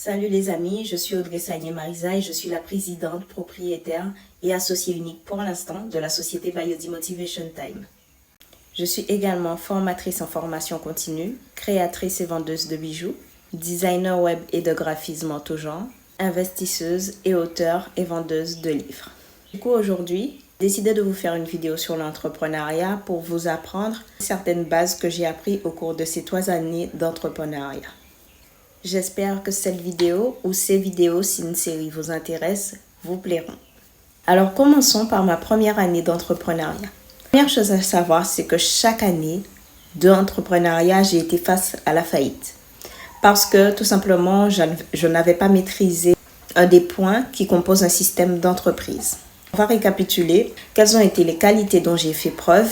Salut les amis, je suis Audrey Sagné-Marisa et je suis la présidente, propriétaire et associée unique pour l'instant de la société Biody Motivation Time. Je suis également formatrice en formation continue, créatrice et vendeuse de bijoux, designer web et de graphisme en tout genre, investisseuse et auteure et vendeuse de livres. Du coup aujourd'hui, j'ai décidé de vous faire une vidéo sur l'entrepreneuriat pour vous apprendre certaines bases que j'ai apprises au cours de ces 3 années d'entrepreneuriat. J'espère que cette vidéo ou ces vidéos, si une série vous intéresse, vous plairont. Alors commençons par ma première année d'entrepreneuriat. La première chose à savoir, c'est que chaque année d'entrepreneuriat, j'ai été face à la faillite. Parce que tout simplement, je n'avais pas maîtrisé un des points qui composent un système d'entreprise. On va récapituler quelles ont été les qualités dont j'ai fait preuve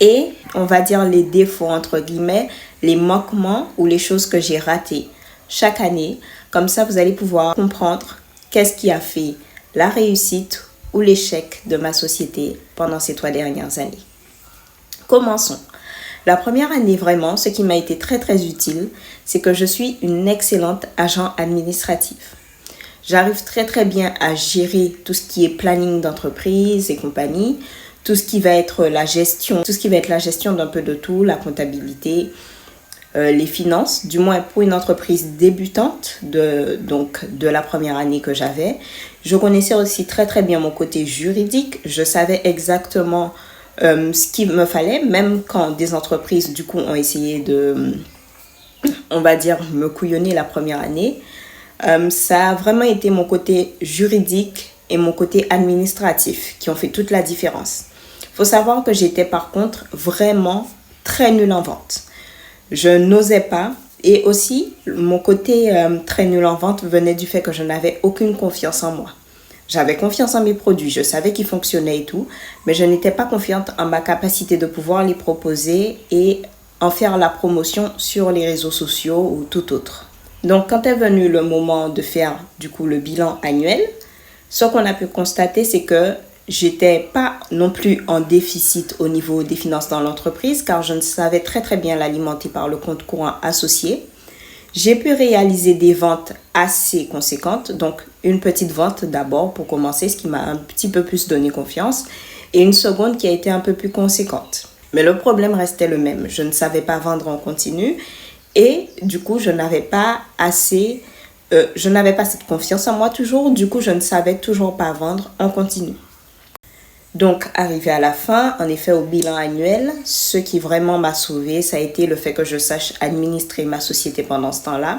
et on va dire les défauts entre guillemets, les manquements ou les choses que j'ai ratées chaque année. Comme ça, vous allez pouvoir comprendre qu'est-ce qui a fait la réussite ou l'échec de ma société pendant ces 3 dernières années. Commençons. La première année, vraiment, ce qui m'a été très utile, c'est que je suis une excellente agent administratif. J'arrive très bien à gérer tout ce qui est planning d'entreprise et compagnie, tout ce qui va être la gestion d'un peu de tout, la comptabilité, les finances, du moins pour une entreprise débutante de la première année que j'avais. Je connaissais aussi très bien mon côté juridique. Je savais exactement ce qu'il me fallait, même quand des entreprises du coup ont essayé de, on va dire, me couillonner la première année. Ça a vraiment été mon côté juridique et mon côté administratif qui ont fait toute la différence. Il faut savoir que j'étais par contre vraiment très nulle en vente. Je n'osais pas et aussi mon côté très nul en vente venait du fait que je n'avais aucune confiance en moi. J'avais confiance en mes produits, je savais qu'ils fonctionnaient et tout, mais je n'étais pas confiante en ma capacité de pouvoir les proposer et en faire la promotion sur les réseaux sociaux ou tout autre. Donc quand est venu le moment de faire du coup le bilan annuel, ce qu'on a pu constater c'est que j'étais pas non plus en déficit au niveau des finances dans l'entreprise car je ne savais très bien l'alimenter par le compte courant associé. J'ai pu réaliser des ventes assez conséquentes, donc une petite vente d'abord pour commencer, ce qui m'a un petit peu plus donné confiance, et une seconde qui a été un peu plus conséquente. Mais le problème restait le même, je ne savais pas vendre en continu et du coup je n'avais pas cette confiance en moi toujours, du coup je ne savais toujours pas vendre en continu. Donc, arrivé à la fin, en effet, au bilan annuel, ce qui vraiment m'a sauvée, ça a été le fait que je sache administrer ma société pendant ce temps-là.